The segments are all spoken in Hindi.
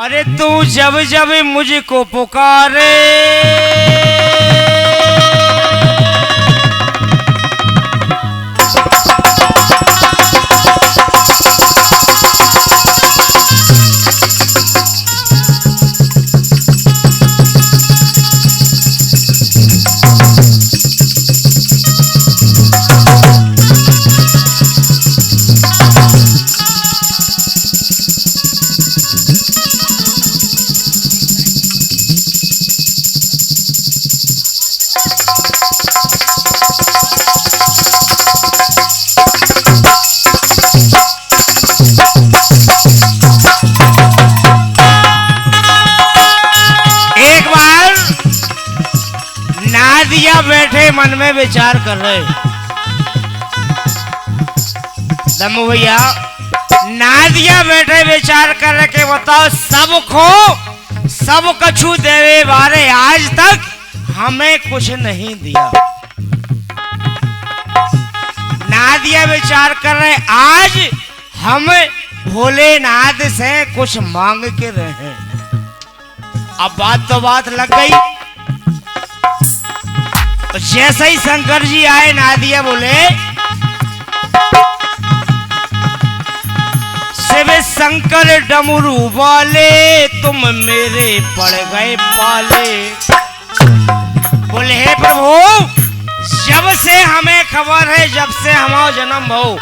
अरे तू जब जब मुझको पुकारे बैठे मन में विचार कर रहे दम्मू भैया, नादिया बैठे विचार कर रहे के बताओ सब कछु देवे बारे आज तक हमें कुछ नहीं दिया। नादिया विचार कर रहे आज हम भोलेनाथ से कुछ मांग के रहे। अब बात तो बात लग गई। जैसे ही शंकर जी आए नादिया बोले शिव शंकर डमरू वाले तुम मेरे पड़ गए पाले। बोले हे प्रभु, जब से हमें खबर है, जब से हमारा जन्म हो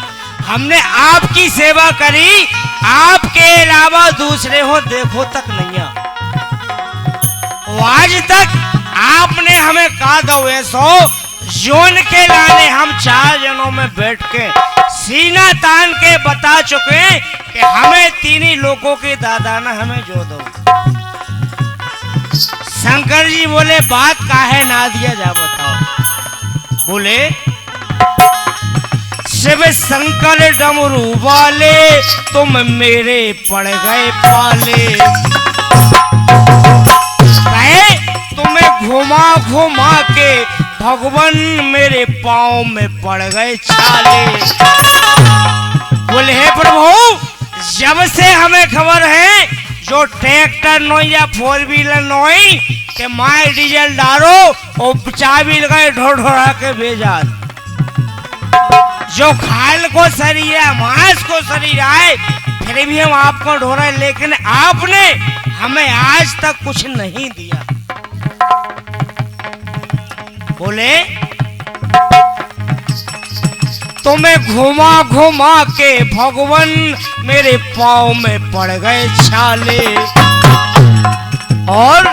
हमने आपकी सेवा करी, आपके अलावा दूसरे हो देखो तक नहीं है। आज तक आपने हमें कहा दो ऐसो जोन के लाने हम 4 जनों में बैठ के सीना तान के बता चुके कि हमें 3 ही लोगों के दादा ने हमें जो दो। शंकर जी बोले बात काहे नादिया जा बताओ। बोले शिव शंकर डमरू वाले तुम मेरे पड़ गए पाले। तुम्हें घुमा घुमा के भगवान मेरे पाँव में पड़ गए छाले। बोले हे प्रभु, जब से हमें खबर है जो ट्रैक्टर नो या 4 व्हीलर नो के माए डीजल डालो और चाबी लगाए ढोढ़ा के भेजा। जो खाल को शरीर है, मांस को शरीर आए, फिर भी हम आपको ढोरा, लेकिन आपने हमें आज तक कुछ नहीं दिया। बोले तुम्हें घुमा घुमा के भगवान मेरे पाँव में पड़ गए छाले। और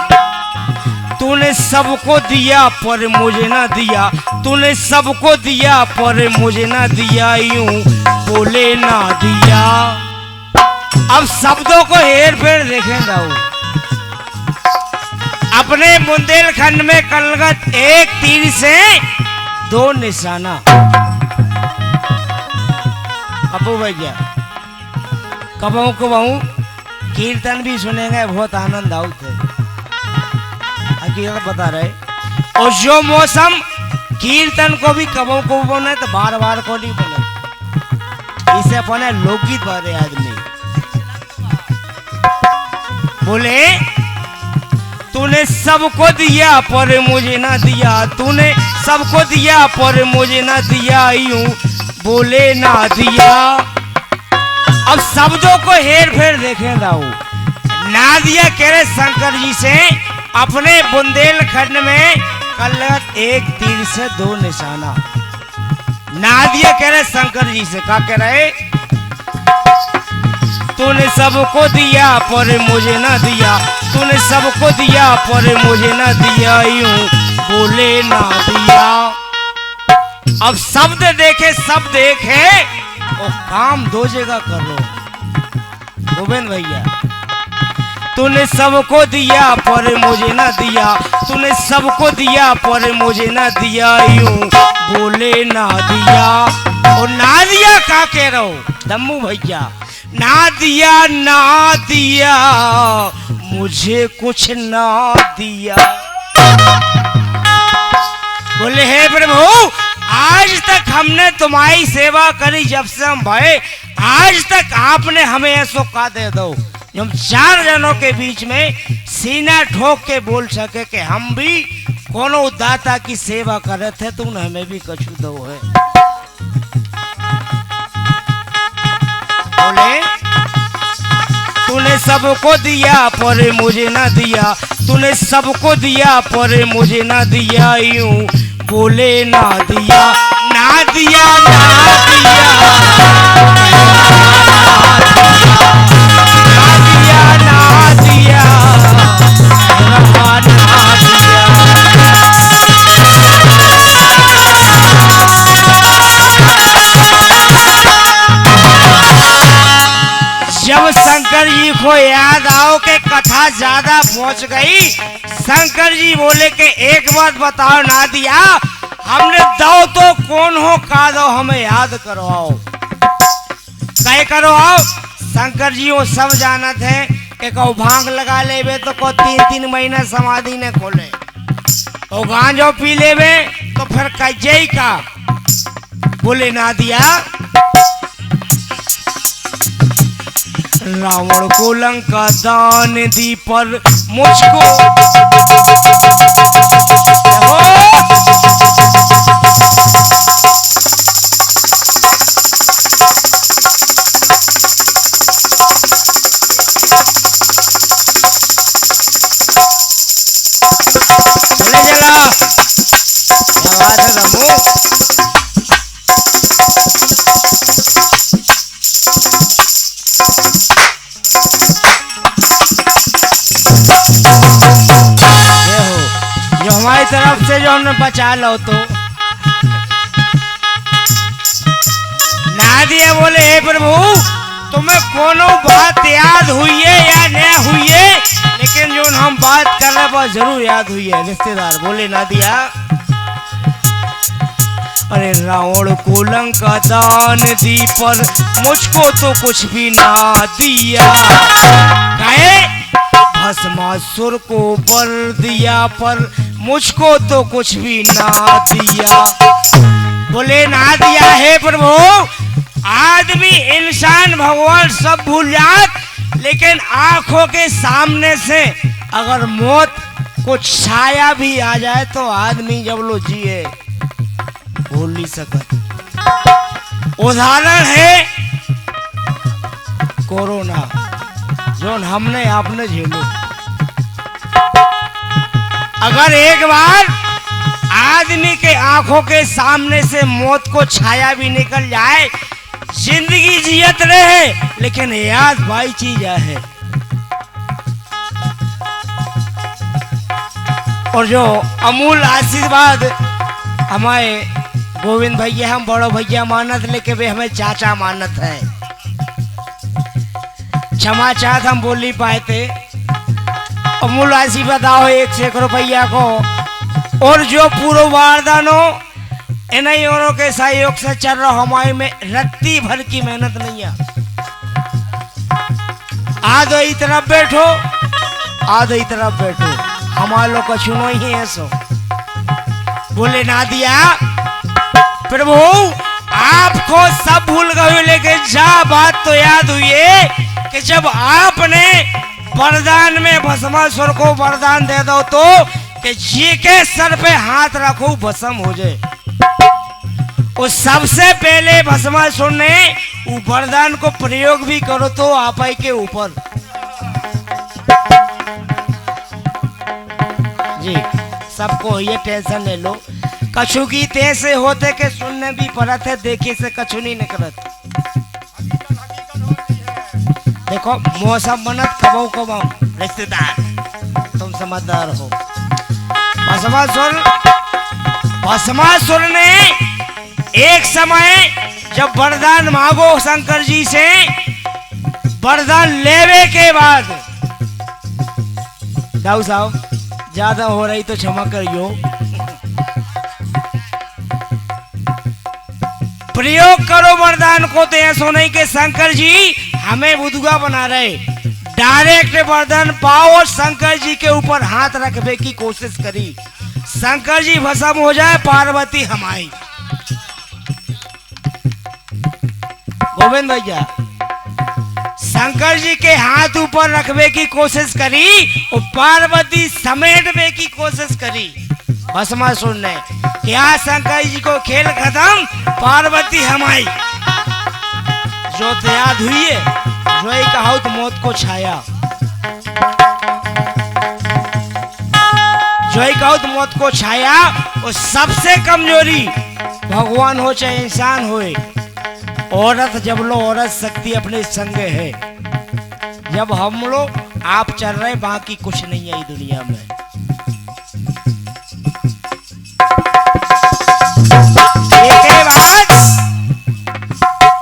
तूने सबको दिया पर मुझे ना दिया, तूने सबको दिया पर मुझे ना दिया, यूं बोले ना दिया। अब शब्दों को हेर फेर देखेंगे। अपने बुंदेलखंड में कलगत 1 तीर से 2 निशाना। कबू भैया कबू को बहु कीर्तन भी सुनेंगे, बहुत आनंद आउत है। हकीकत बता रहे। और जो मौसम कीर्तन को भी कबू को बोने तो बार बार को नहीं बोले, इसे अपने लोकगीत बारे आदमी। बोले तूने सबको दिया पर मुझे ना दिया, तूने सबको दिया पर मुझे ना दिया, यूं बोले ना दिया। अब शब्दों को हेर फेर देखें दाऊ। नादिया कह रहे शंकर जी से अपने बुंदेलखंड में कलगत 1 तीर से 2 निशाना। नादिया कह रहे शंकर जी से क्या कह रहे, तूने सबको दिया पर मुझे ना दिया, तूने सबको दिया पर मुझे ना दिया, यूं बोले ना दिया। अब शब्द देखे सब देखे और काम 2 जगह कर लो। गोविंद भैया, तूने सबको दिया पर मुझे ना दिया, तूने सबको दिया पर मुझे ना दिया, यूं बोले ना दिया। और ना दिया का कह रहो दम्मू भैया, ना दिया ना दिया मुझे कुछ ना दिया। बोले हे प्रभु, आज तक हमने तुम्हारी सेवा करी, जब से हम भय आज तक आपने हमें ऐसो का दे दो जो हम 4 जनों के बीच में सीना ठोक के बोल सके कि हम भी कोनो दाता की सेवा करे थे, तूने हमें भी कछु दो है। बोले तूने सबको दिया पर मुझे ना दिया, तूने सबको दिया पर मुझे ना दिया, यूं बोले ना दिया ना दिया ना दिया ना दिया ना दिया। जब शंकर जी को याद आओ कि कथा ज्यादा पहुंच गई, शंकर जी बोले कि एक बात बताओ ना दिया, हमने दो तो कौन हो का दो, हमें याद करवाओ, कहे करो आओ। शंकर जी वो सब जानत है कि कहो भांग लगा लेवे तो को 3-3 महीना समाधि ने खोले, और गांजो पी लेवे तो फिर कजई का। बोले ना दिया रावण को लंका दान दी पर मुझको बोले जला क्या बात है रमू। जो हमारी तरफ से जो हमने बचा लो तो ना दिया। बोले हे प्रभु तुम्हें कोनो बात याद हुई है या नहीं हुई है, लेकिन जो हम बात कर रहे वो जरूर याद हुई है रिश्तेदार। बोले ना दिया अरे रावण को लंका दान दी पर मुझको तो कुछ भी ना दिया, कहे भस्मासुर को वर दिया पर मुझको तो कुछ भी ना दिया। बोले ना दिया हे प्रभु आदमी इंसान भगवान सब भूल जात, लेकिन आंखों के सामने से अगर मौत को छाया भी आ जाए तो आदमी जब लो जिए भूल नहीं सकत। उदाहरण है कोरोना जो हमने आपने झेलो। अगर एक बार आदमी के आंखों के सामने से मौत को छाया भी निकल जाए, जिंदगी जियत रहे लेकिन याद भाई चीज है। और जो अमूल आशीर्वाद हमारे गोविंद भैया हम बड़ो भैया मानत, लेके वे हमें चाचा मानत है। क्षमा चाहत हम बोल नहीं पाए थे। अमूल आशीर्वाद आओ 1 रुपया को, और जो पूर्व वारदानो इन्हीं औरों के सहयोग से चल रहा हमारे में रत्ती भर की मेहनत नहीं है। आधो ही तरफ बैठो आधो ही तरफ बैठो, हमारे लोग को चुनो ही है सो। बोले ना दिया प्रभु आपको सब भूल गए, लेकिन जा बात तो याद हुई है कि जब आपने वरदान में भस्मासुर को वरदान दे दो तो कि जी के सर पे हाथ रखो भस्म हो जाए। और सबसे पहले भस्मासुर ने वरदान को प्रयोग भी करो तो आप ही के ऊपर जी सबको ये टेंशन ले लो। कछु की तेज से होते के सुनने भी पड़त है, देखे से कछु नहीं निकलत। देखो मौसम बनत कबो कबो रिश्तेदार तुम समझदार हो। भस्मासुर ने एक समय जब वरदान मांगो शंकर जी से, वरदान लेवे के बाद दाऊ साहब ज्यादा हो रही तो क्षमा करियो, प्रयोग करो वरदान को। तो ऐसा नहीं कि शंकर जी हमें बुधुआ बना रहे, डायरेक्ट वरदान पाओ और शंकर जी के ऊपर हाथ रखने की कोशिश करी। शंकर जी भस्म हो जाए, पार्वती हमारी। गोविंद भैया शंकर जी के हाथ ऊपर रखने की कोशिश करी और पार्वती समेटने की कोशिश करी। भस्मा सुनने क्या शंकर जी को खेल खत्म, पार्वती हमारी जो तैयार हुई है, जो ही कहा तो मौत को छाया, जो ही कहा तो मौत को छाया। और सबसे कमजोरी भगवान हो चाहे इंसान होए, औरत जब लो औरत शक्ति अपने संग है। जब हम लोग आप चल रहे बाकी कुछ नहीं है दुनिया में। एक बात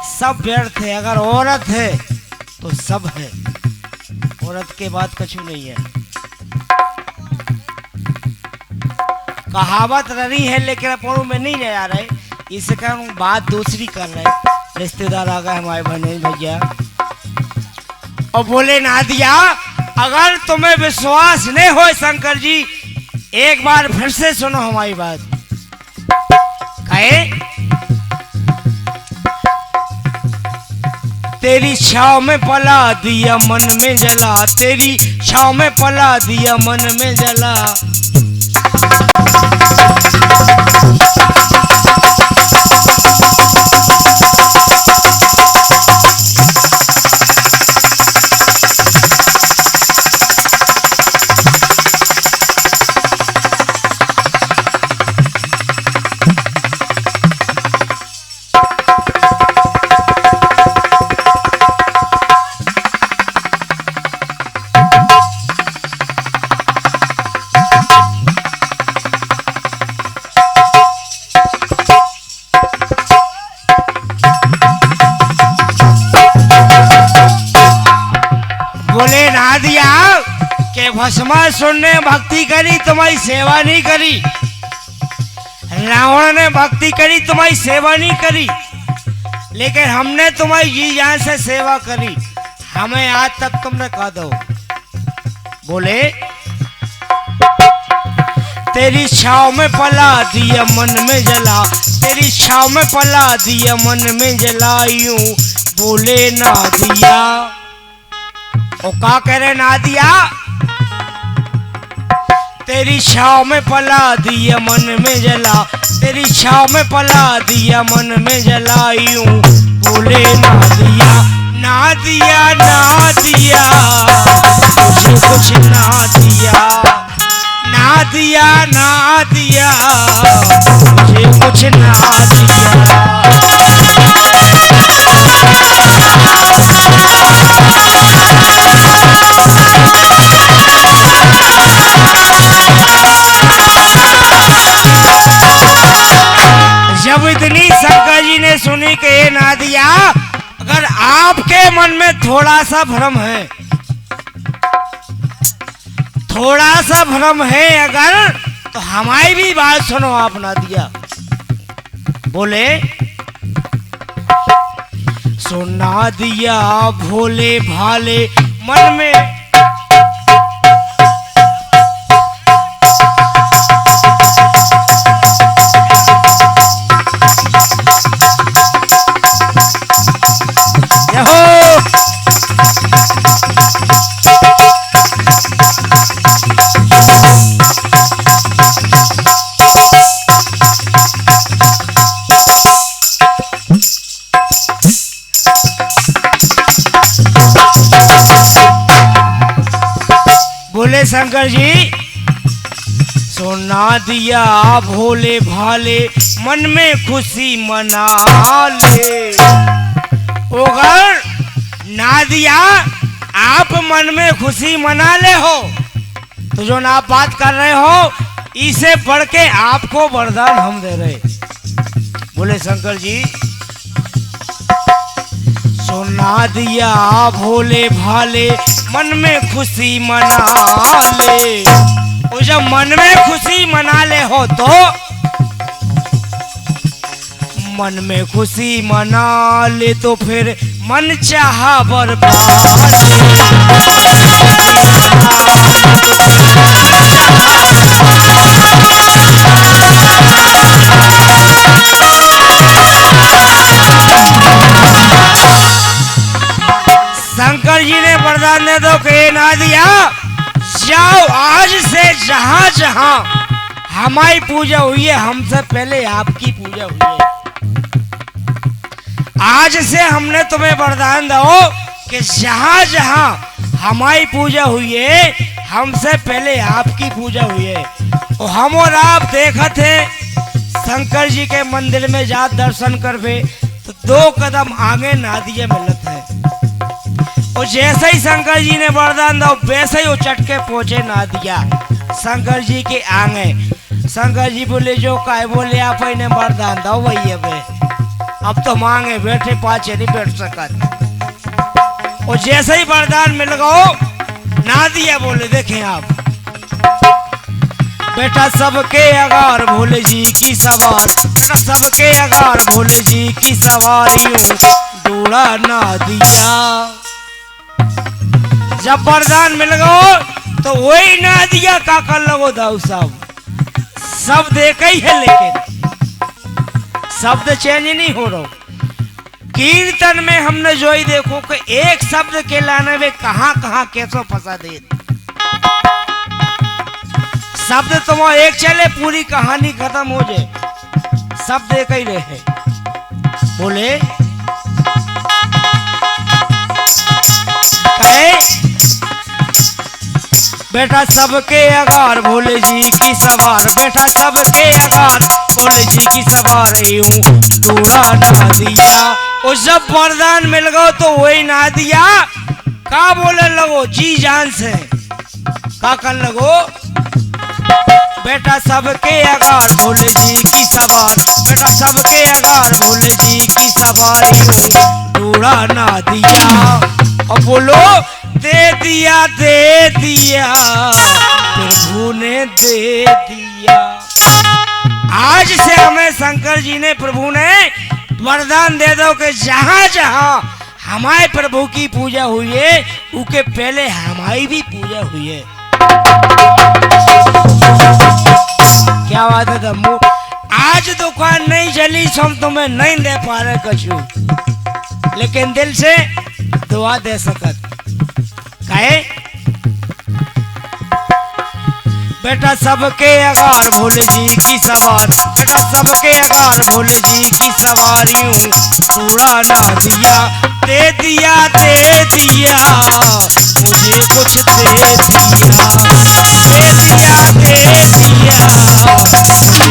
सब व्यर्थ है, अगर औरत है तो सब है, औरत के बाद कुछ नहीं है। कहावत रही है लेकिन अपनों में नहीं ले आ रहे, इस कारण बात दूसरी कर रहे। रिश्तेदार आ गए हमारे बहने भैया और बोले नादिया अगर तुम्हें विश्वास नहीं हो शंकर जी, एक बार फिर से सुनो हमारी बात। कहे तेरी छाव में पला दिया मन में जला, तेरी छाव में पला दिया मन में जला। भस्मा सुनने भक्ति करी तुम्हारी सेवा नहीं करी, रावण ने भक्ति करी तुम्हारी सेवा नहीं करी, लेकिन हमने तुम्हारी जी जान से सेवा करी, हमें आज तक तुमने कह दो। बोले तेरी छाव में पला दिया मन में जला, तेरी छाव में पला दिया मन में जला। यूं बोले ना दिया ओ का कह रहे ना दिया, तेरी छाव में पला दिया मन में जला, तेरी छाव में पला दिया मन में जला। यूं बोले ना दिया ना दिया ना दिया, मुझे कुछ ना दिया ना दिया ना दिया, मुझे कुछ ना दिया। जब इतनी शंकर जी ने सुनी कि ये ना दिया, अगर आपके मन में थोड़ा सा भ्रम है, थोड़ा सा भ्रम है अगर, तो हमारी भी बात सुनो आप ना दिया। बोले सुना दिया भोले भाले मन में, बोले शंकर जी सुना दिया भोले भाले मन में खुशी मना ले। अगर ना दिया आप मन में खुशी मना ले हो, तो जो ना आप बात कर रहे हो इसे बढ़ के आपको वरदान हम दे रहे। बोले शंकर जी सुना दिया भोले भाले मन में खुशी मना ले। और जब मन में खुशी मना ले हो तो मन में खुशी मना ले तो फिर मन चाहा बर्बाद। जहां जहां हमारी पूजा हुई है हमसे पहले आपकी पूजा हुई है। आज से हमने तुम्हें वरदान दो कि जहां जहां हमारी पूजा हुई है हमसे पहले आपकी पूजा हुई है। और हम और आप देखा थे शंकर जी के मंदिर में जा दर्शन करवे तो 2 कदम आगे नादिया मिलत है। और जैसे ही शंकर जी ने वरदान दो वैसे ही वो चटके पहुंचे नादिया शंकर जी के आगे। शंकर जी बोले जो काय बोले आप इन्हें वरदान दो वही अब तो मांगे बैठे पाछे नहीं बैठ सकत। और जैसे ही वरदान मिल गो नादिया बोले देखें आप बेटा सबके अगार भोले जी की सवार, बेटा सबके अगार भोले जी की सवारी डोला नादिया। जब वरदान मिल गो तो वही नादिया का कर लगो दाऊ साहब सब देखे ही है लेकिन शब्द चेंज नहीं हो रहा। कीर्तन में हमने जो ही देखो कि एक शब्द के लाने में कहां कहां कैसो फंसा दे। शब्द तो वो एक चले पूरी कहानी खत्म हो जाए शब्द एक ही रहे। बोले कहे बेटा सबके अगार भोले जी की सवार, बेटा सबके अगार भोले जी की सवार टूड़ा नादिया। और जब वरदान मिल गो तो वही नादिया का बोले लगो जी जान से का कर लगो बेटा सबके अगार भोले जी की सवार, बेटा सबके अगार भोले जी की सवारी टूड़ा नादिया। और बोलो दे दिया प्रभु ने दे दिया। आज से हमें शंकर जी ने प्रभु ने वरदान दे दो कि जहां जहां हमारे प्रभु की पूजा हुई है उसके पहले हमारी भी पूजा हुई है। क्या बात है दम्मू आज दुकान नहीं चली हम तुम्हें नहीं दे पा रहे कछु लेकिन दिल से दुआ दे सकत कहे बेटा सबके अगार भोले जी की सवार, बेटा सबके अगार भोले जी की सवारी टूड़ा नादिया। दे दिया मुझे कुछ दे दिया, दे दिया मुझे कुछ दे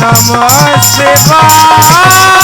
नमः शिवाय।